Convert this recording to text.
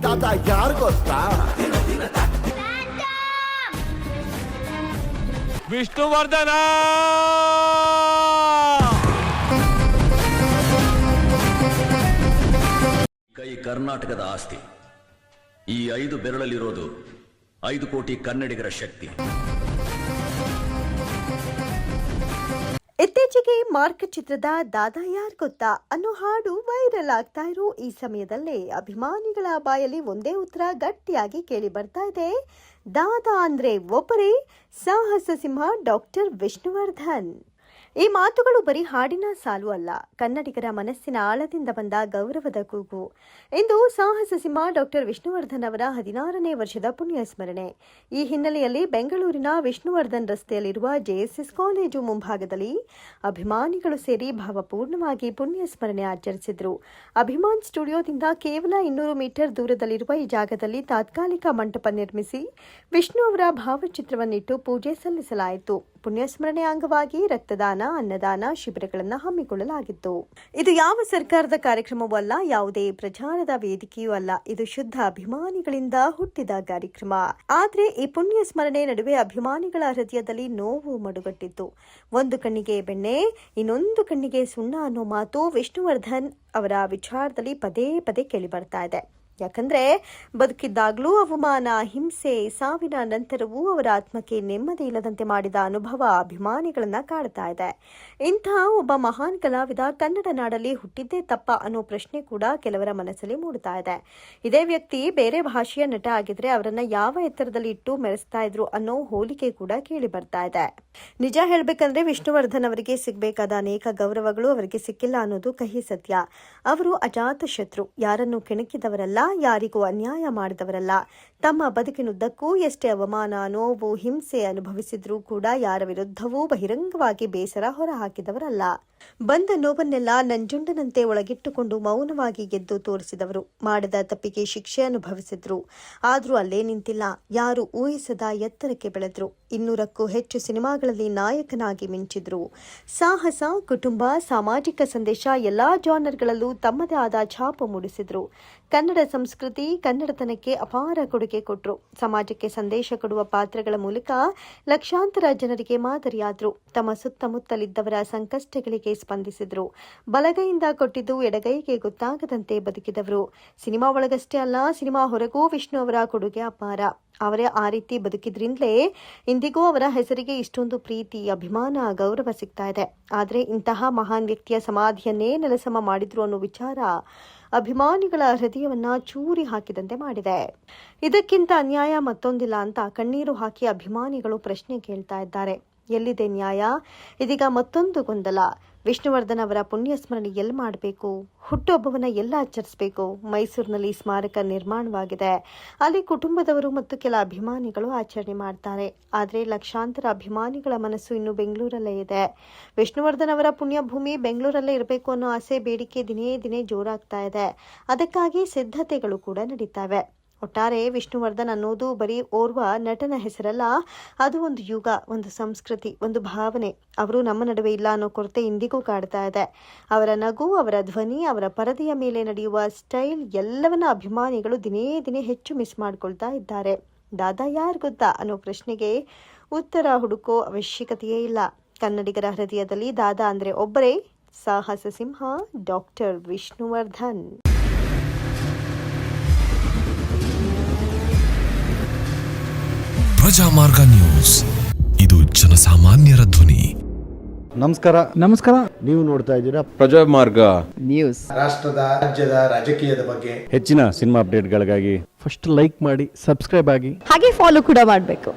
ದಾದ ಯಾರು ಗೊತ್ತಾ? ವಿಷ್ಣುವರ್ಧನ. ಕೈ ಕರ್ನಾಟಕದ ಆಸ್ತಿ. ಈ 5 ಬೆರಳಲ್ಲಿರೋದು 5 ಕೋಟಿ ಕನ್ನಡಿಗರ ಶಕ್ತಿ. ಇತ್ತೀಚೆಗೆ ಮಾರ್ಕ್ ಚಿತ್ರದ ದಾದಾ ಯಾರ್ ಗೊತ್ತಾ ಅನ್ನೋ ಹಾಡು ವೈರಲ್ ಆಗ್ತಾ ಇರೋ ಈ ಸಮಯದಲ್ಲೇ ಅಭಿಮಾನಿಗಳ ಬಾಯಲ್ಲಿ ಒಂದೇ ಉತ್ತರ ಗಟ್ಟಿಯಾಗಿ ಕೇಳಿ ಬರ್ತಾ ಇದೆ. ದಾದಾ ಅಂದ್ರೆ ಒಬ್ಬರೇ, ಸಾಹಸ ಸಿಂಹ ಡಾಕ್ಟರ್ ವಿಷ್ಣುವರ್ಧನ್. ಈ ಮಾತುಗಳು ಬರೀ ಹಾಡಿನ ಸಾಲು ಅಲ್ಲ, ಕನ್ನಡಿಗರ ಮನಸ್ಸಿನ ಆಳದಿಂದ ಬಂದ ಗೌರವದ ಕೂಗು. ಇಂದು ಸಾಹಸ ಸಿಂಹ ಡಾಕ್ಟರ್ ವಿಷ್ಣುವರ್ಧನ್ ಅವರ 16ನೇ ವರ್ಷದ ಪುಣ್ಯ ಸ್ಮರಣೆ. ಈ ಹಿನ್ನೆಲೆಯಲ್ಲಿ ಬೆಂಗಳೂರಿನ ವಿಷ್ಣುವರ್ಧನ್ ರಸ್ತೆಯಲ್ಲಿರುವ ಜೆಎಸ್ಎಸ್ ಕಾಲೇಜು ಮುಂಭಾಗದಲ್ಲಿ ಅಭಿಮಾನಿಗಳು ಸೇರಿ ಭಾವಪೂರ್ಣವಾಗಿ ಪುಣ್ಯ ಸ್ಮರಣೆ ಆಚರಿಸಿದ್ರು. ಅಭಿಮಾನ್ ಸ್ಟುಡಿಯೋದಿಂದ ಕೇವಲ 200 ಮೀಟರ್ ದೂರದಲ್ಲಿರುವ ಈ ಜಾಗದಲ್ಲಿ ತಾತ್ಕಾಲಿಕ ಮಂಟಪ ನಿರ್ಮಿಸಿ ವಿಷ್ಣು ಅವರ ಭಾವಚಿತ್ರವನ್ನಿಟ್ಟು ಪೂಜೆ ಸಲ್ಲಿಸಲಾಯಿತು. ಪುಣ್ಯ ಸ್ಮರಣೆ ಅಂಗವಾಗಿ ರಕ್ತದಾನ, ಅನ್ನದಾನ ಶಿಬಿರಗಳನ್ನು ಹಮ್ಮಿಕೊಳ್ಳಲಾಗಿತ್ತು. ಇದು ಯಾವ ಸರ್ಕಾರದ ಕಾರ್ಯಕ್ರಮವೂ ಅಲ್ಲ, ಯಾವುದೇ ಪ್ರಚಾರದ ವೇದಿಕೆಯೂ ಅಲ್ಲ. ಇದು ಶುದ್ಧ ಅಭಿಮಾನಿಗಳಿಂದ ಹುಟ್ಟಿದ ಕಾರ್ಯಕ್ರಮ. ಆದ್ರೆ ಈ ಪುಣ್ಯ ಸ್ಮರಣೆ ನಡುವೆ ಅಭಿಮಾನಿಗಳ ಹೃದಯದಲ್ಲಿ ನೋವು ಮಡುಗಟ್ಟಿತ್ತು. ಒಂದು ಕಣ್ಣಿಗೆ ಬೆಣ್ಣೆ, ಇನ್ನೊಂದು ಕಣ್ಣಿಗೆ ಸುಣ್ಣ ಅನ್ನೋ ಮಾತು ವಿಷ್ಣುವರ್ಧನ್ ಅವರ ವಿಚಾರದಲ್ಲಿ ಪದೇ ಪದೇ ಕೇಳಿ ಬರ್ತಾ ಇದೆ. ಯಾಕಂದ್ರೆ ಬದುಕಿದ್ದಾಗ್ಲೂ ಅವಮಾನ, ಹಿಂಸೆ, ಸಾವಿನ ನಂತರವೂ ಅವರ ಆತ್ಮಕ್ಕೆ ನೆಮ್ಮದಿ ಇಲ್ಲದಂತೆ ಮಾಡಿದ ಅನುಭವ ಅಭಿಮಾನಿಗಳನ್ನ ಕಾಡ್ತಾ ಇದೆ. ಇಂಥ ಒಬ್ಬ ಮಹಾನ್ ಕಲಾವಿದ ಕನ್ನಡ ನಾಡಲ್ಲಿ ಹುಟ್ಟಿದ್ದೇ ತಪ್ಪ ಅನ್ನೋ ಪ್ರಶ್ನೆ ಕೂಡ ಕೆಲವರ ಮನಸ್ಸಲ್ಲಿ ಮೂಡ್ತಾ ಇದೆ. ಇದೇ ವ್ಯಕ್ತಿ ಬೇರೆ ಭಾಷೆಯ ನಟ ಆಗಿದ್ರೆ ಅವರನ್ನ ಯಾವ ಎತ್ತರದಲ್ಲಿ ಇಟ್ಟು ಮೆರೆಸ್ತಾ ಇದ್ರು ಅನ್ನೋ ಹೋಲಿಕೆ ಕೂಡ ಕೇಳಿ ಬರ್ತಾ ಇದೆ. ನಿಜ ಹೇಳ್ಬೇಕಂದ್ರೆ ವಿಷ್ಣುವರ್ಧನ್ ಅವರಿಗೆ ಸಿಗಬೇಕಾದ ಅನೇಕ ಗೌರವಗಳು ಅವರಿಗೆ ಸಿಕ್ಕಿಲ್ಲ ಅನ್ನೋದು ಕಹಿ ಸತ್ಯ. ಅವರು ಅಜಾತ ಶತ್ರು, ಯಾರನ್ನು ಕೆಣಕಿದವರಲ್ಲ, ಯಾರಿಗೂ ಅನ್ಯಾಯ ಮಾಡಿದವರಲ್ಲ. ತಮ್ಮ ಬದುಕಿನುದ್ದಕ್ಕೂ ಎಷ್ಟೇ ಅವಮಾನ, ನೋವು, ಹಿಂಸೆ ಅನುಭವಿಸಿದ್ರೂ ಕೂಡ ಯಾರ ವಿರುದ್ಧವೂ ಬಹಿರಂಗವಾಗಿ ಬೇಸರ ಹೊರಹಾಕಿದವರಲ್ಲ. ಬಂದ ನೋವನ್ನೆಲ್ಲ ನಂಜುಂಡನಂತೆ ಒಳಗಿಟ್ಟುಕೊಂಡು ಮೌನವಾಗಿ ಗೆದ್ದು ತೋರಿಸಿದವರು. ಮಾಡಿದ ತಪ್ಪಿಗೆ ಶಿಕ್ಷೆ ಅನುಭವಿಸಿದ್ರು. ಆದ್ರೂ ಅಲ್ಲೇ ನಿಂತಿಲ್ಲ, ಯಾರು ಊಹಿಸದ ಎತ್ತರಕ್ಕೆ ಬೆಳೆದ್ರು. 200ಕ್ಕೂ ಹೆಚ್ಚು ಸಿನಿಮಾಗಳಲ್ಲಿ ನಾಯಕನಾಗಿ ಮಿಂಚಿದ್ರು. ಸಾಹಸ, ಕುಟುಂಬ, ಸಾಮಾಜಿಕ ಸಂದೇಶ ಎಲ್ಲಾ ಜಾನರ್ಗಳಲ್ಲೂ ತಮ್ಮದೇ ಆದ ಛಾಪು ಮೂಡಿಸಿದ್ರು. ಕನ್ನಡ ಸಂಸ್ಕೃತಿ, ಕನ್ನಡತನಕ್ಕೆ ಅಪಾರ ಕೊಡುಗೆ ಕೊಟ್ಟರು. ಸಮಾಜಕ್ಕೆ ಸಂದೇಶ ಕೊಡುವ ಪಾತ್ರಗಳ ಮೂಲಕ ಲಕ್ಷಾಂತರ ಜನರಿಗೆ ಮಾದರಿಯಾದ್ರು. ತಮ್ಮ ಸುತ್ತಮುತ್ತಲಿದ್ದವರ ಸಂಕಷ್ಟಗಳಿಗೆ ಸ್ಪಂದಿಸಿದ್ರು. ಬಲಗೈಯಿಂದ ಕೊಟ್ಟಿದ್ದು ಎಡಗೈಗೆ ಗೊತ್ತಾಗದಂತೆ ಬದುಕಿದವರು. ಸಿನಿಮಾ ಒಳಗಷ್ಟೇ ಅಲ್ಲ, ಸಿನಿಮಾ ಹೊರಗೂ ವಿಷ್ಣು ಅವರ ಕೊಡುಗೆ ಅಪಾರ. ಅವರೇ ಆ ರೀತಿ ಬದುಕಿದ್ರಿಂದಲೇ ಇಂದಿಗೂ ಅವರ ಹೆಸರಿಗೆ ಇಷ್ಟೊಂದು ಪ್ರೀತಿ, ಅಭಿಮಾನ, ಗೌರವ ಸಿಗ್ತಾ ಇದೆ. ಆದರೆ ಇಂತಹ ಮಹಾನ್ ವ್ಯಕ್ತಿಯ ಸಮಾಧಿಯನ್ನೇ ನೆಲಸಮ ಮಾಡಿದ್ರು ಅನ್ನೋ ವಿಚಾರ ಅಭಿಮಾನಿಗಳ ಹೃದಯವನ್ನ ಚೂರಿ ಹಾಕಿದಂತೆ ಮಾಡಿದೆ. ಇದಕ್ಕಿಂತ ಅನ್ಯಾಯ ಮತ್ತೊಂದಿಲ್ಲ ಅಂತ ಕಣ್ಣೀರು ಹಾಕಿ ಅಭಿಮಾನಿಗಳು ಪ್ರಶ್ನೆ ಕೇಳ್ತಾ ಇದ್ದಾರೆ. ಎಲ್ಲಿದೆ ನ್ಯಾಯ? ಇದೀಗ ಮತ್ತೊಂದು ಗೊಂದಲ. ವಿಷ್ಣುವರ್ಧನ್ ಅವರ ಪುಣ್ಯ ಸ್ಮರಣೆ ಎಲ್ಲಿ ಮಾಡಬೇಕು? ಹುಟ್ಟುಹಬ್ಬವನ್ನ ಎಲ್ಲ ಆಚರಿಸಬೇಕು? ಮೈಸೂರಿನಲ್ಲಿ ಸ್ಮಾರಕ ನಿರ್ಮಾಣವಾಗಿದೆ, ಅಲ್ಲಿ ಕುಟುಂಬದವರು ಮತ್ತು ಕೆಲ ಅಭಿಮಾನಿಗಳು ಆಚರಣೆ ಮಾಡ್ತಾರೆ. ಆದರೆ ಲಕ್ಷಾಂತರ ಅಭಿಮಾನಿಗಳ ಮನಸ್ಸು ಇನ್ನು ಬೆಂಗಳೂರಲ್ಲೇ ಇದೆ. ವಿಷ್ಣುವರ್ಧನ್ ಅವರ ಪುಣ್ಯಭೂಮಿ ಬೆಂಗಳೂರಲ್ಲೇ ಇರಬೇಕು ಅನ್ನೋ ಆಸೆ, ಬೇಡಿಕೆ ದಿನೇ ದಿನೇ ಜೋರಾಗ್ತಾ ಇದೆ. ಅದಕ್ಕಾಗಿ ಸಿದ್ಧತೆಗಳು ಕೂಡ ನಡೀತಾವೆ. ಒಟ್ಟಾರೆ ವಿಷ್ಣುವರ್ಧನ್ ಅನ್ನೋದು ಬರೀ ಓರ್ವ ನಟನ ಹೆಸರಲ್ಲ, ಅದು ಒಂದು ಯುಗ, ಒಂದು ಸಂಸ್ಕೃತಿ, ಒಂದು ಭಾವನೆ. ಅವರು ನಮ್ಮ ನಡುವೆ ಇಲ್ಲ ಅನ್ನೋ ಕೊರತೆ ಇಂದಿಗೂ ಕಾಡ್ತಾ ಇದೆ. ಅವರ ನಗು, ಅವರ ಧ್ವನಿ, ಅವರ ಪರದೆಯ ಮೇಲೆ ನಡೆಯುವ ಸ್ಟೈಲ್ ಎಲ್ಲವನ್ನ ಅಭಿಮಾನಿಗಳು ದಿನೇ ದಿನೇ ಹೆಚ್ಚು ಮಿಸ್ ಮಾಡ್ಕೊಳ್ತಾ ಇದ್ದಾರೆ. ದಾದಾ ಯಾರ್ ಗೊತ್ತಾ ಅನ್ನೋ ಪ್ರಶ್ನೆಗೆ ಉತ್ತರ ಹುಡುಕೋ ಅವಶ್ಯಕತೆಯೇ ಇಲ್ಲ. ಕನ್ನಡಿಗರ ಹೃದಯದಲ್ಲಿ ದಾದಾ ಅಂದ್ರೆ ಒಬ್ಬರೇ, ಸಾಹಸ ಸಿಂಹ ಡಾಕ್ಟರ್ ವಿಷ್ಣುವರ್ಧನ್. ಪ್ರಜಾಮಾರ್ಗ ನ್ಯೂಸ್, ಇದು ಜನಸಾಮಾನ್ಯರ ಧ್ವನಿ. ನಮಸ್ಕಾರ. ನೀವು ನೋಡ್ತಾ ಇದ್ದೀರಾ ಪ್ರಜಾಮಾರ್ಗ ನ್ಯೂಸ್. ರಾಷ್ಟ್ರದ, ರಾಜ್ಯದ, ರಾಜಕೀಯದ ಬಗ್ಗೆ ಹೆಚ್ಚಿನ ಸಿನಿಮಾ ಅಪ್ಡೇಟ್ಗಳಿಗಾಗಿ ಫಸ್ಟ್ ಲೈಕ್ ಮಾಡಿ, ಸಬ್ಸ್ಕ್ರೈಬ್ ಆಗಿ, ಹಾಗೆ ಫಾಲೋ ಕೂಡ ಮಾಡಬೇಕು.